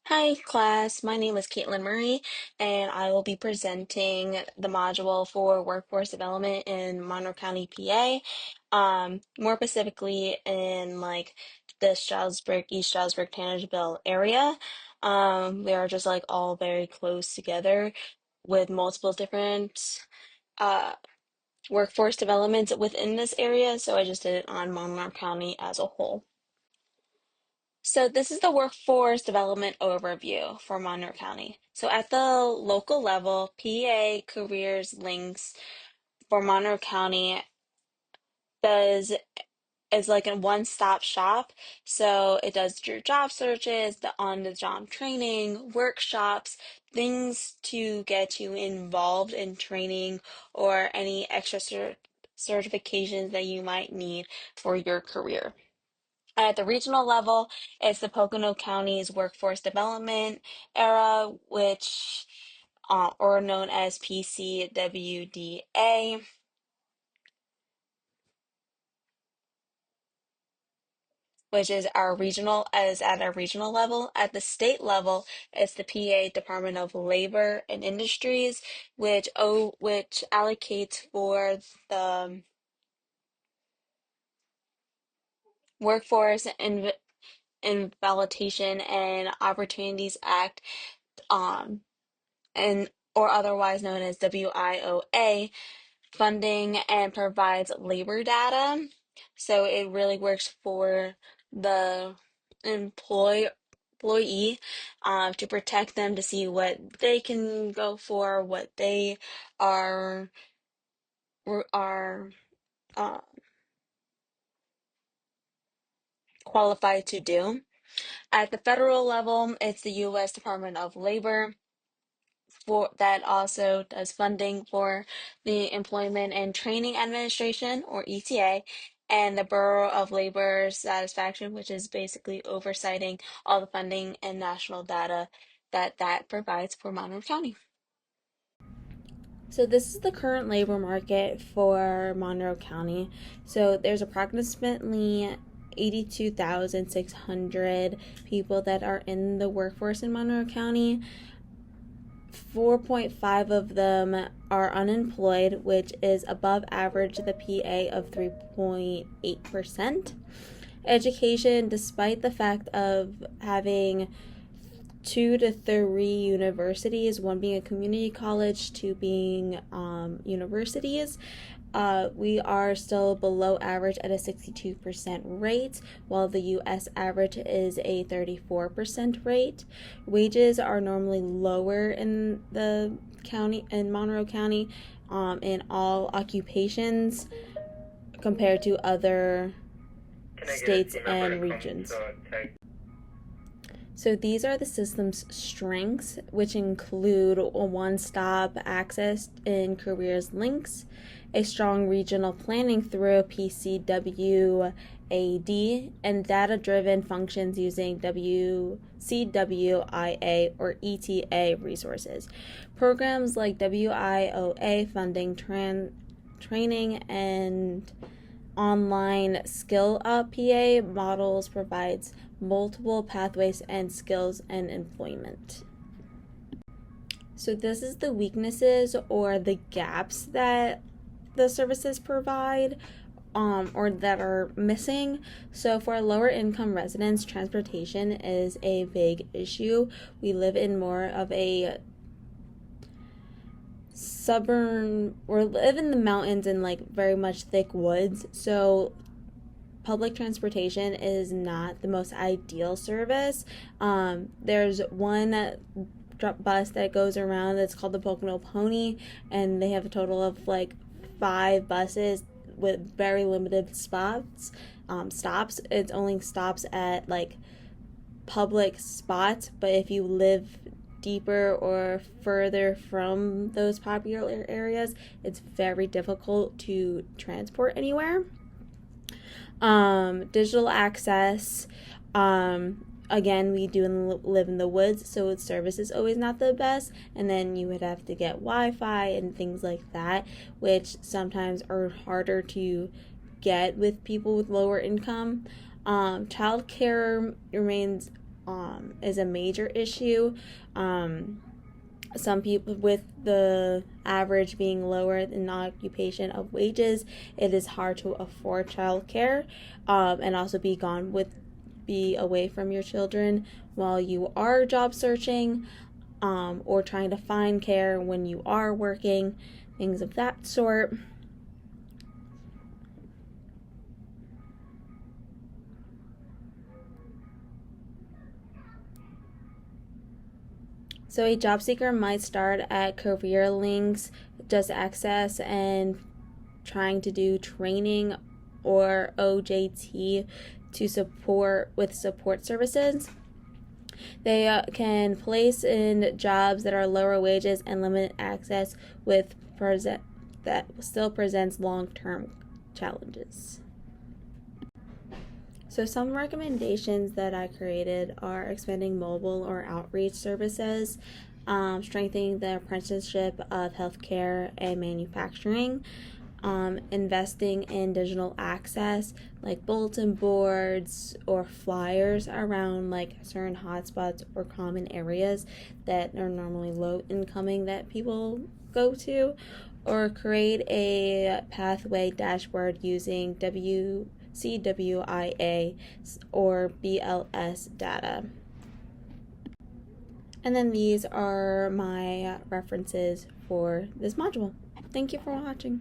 Hi, class. My name is Kaitlyn Murray, and I will be presenting the module for workforce development in Monroe County, PA. More specifically in the Stroudsburg, East Stroudsburg, Tannersville area. They are just all very close together with multiple different uh, workforce developments within this area. So I just did it on Monroe County as a whole. So this is the workforce development overview for Monroe County. So at the local level, PA Careers Links for Monroe County does is like a one-stop shop. So it does your job searches, the on-the-job training, workshops, things to get you involved in training or any extra certifications that you might need for your career. At the regional level, it's the Pocono County's Workforce Development Era, or known as PCWDA, which is at our regional level. At the state level, it's the PA Department of Labor and Industries, which allocates for the Workforce Invalidation and Opportunities Act, um, and or otherwise known as WIOA funding, and provides labor data. So it really works for the employee to protect them, to see what they can go for, what they are are uh, qualified to do. At the federal level, it's the U.S. Department of Labor for that also does funding for the Employment and Training Administration, or ETA, and the Bureau of Labor Satisfaction, which is basically oversighting all the funding and national data that provides for Monroe County. So this is the current labor market for Monroe County. So there's approximately 82,600 people that are in the workforce in Monroe County. 4.5 of them are unemployed, which is above average the PA of 3.8%. Education, despite the fact of having 2 to 3 universities, one being a community college, two being universities, we are still below average at a 62% rate, while the U.S. average is a 34% rate. Wages are normally lower in the county, in Monroe County, in all occupations compared to other states and regions. So these are the system's strengths, which include a one-stop access in careers links, a strong regional planning through PCWAD, and data-driven functions using WCWIA or ETA resources. Programs like WIOA funding training and online skill up PA models provides multiple pathways and skills and employment. So this is the weaknesses or the gaps that the services provide, or that are missing. So for lower income residents, transportation is a big issue. We live in more of a we live in the mountains and very much thick woods, so public transportation is not the most ideal service. There's one bus that goes around that's called the Pocono Pony, and they have a total of 5 buses with very limited stops. It only stops at public spots, but if you live deeper or further from those popular areas, it's very difficult to transport anywhere. Digital access, again, we do live in the woods, so its service is always not the best, and then you would have to get Wi-Fi and things like that, which sometimes are harder to get with people with lower income. Childcare remains is a major issue. Some people, with the average being lower in occupation of wages, it is hard to afford childcare, and also be away from your children while you are job searching, or trying to find care when you are working, things of that sort. So a job seeker might start at career links, just access, and trying to do training or OJT to support with support services. They can place in jobs that are lower wages and limited access that still presents long-term challenges. So some recommendations that I created are expanding mobile or outreach services, strengthening the apprenticeship of healthcare and manufacturing, investing in digital access like bulletin boards or flyers around like certain hotspots or common areas that are normally low incoming that people go to, or create a pathway dashboard using CWIA or BLS data. And then these are my references for this module. Thank you for watching.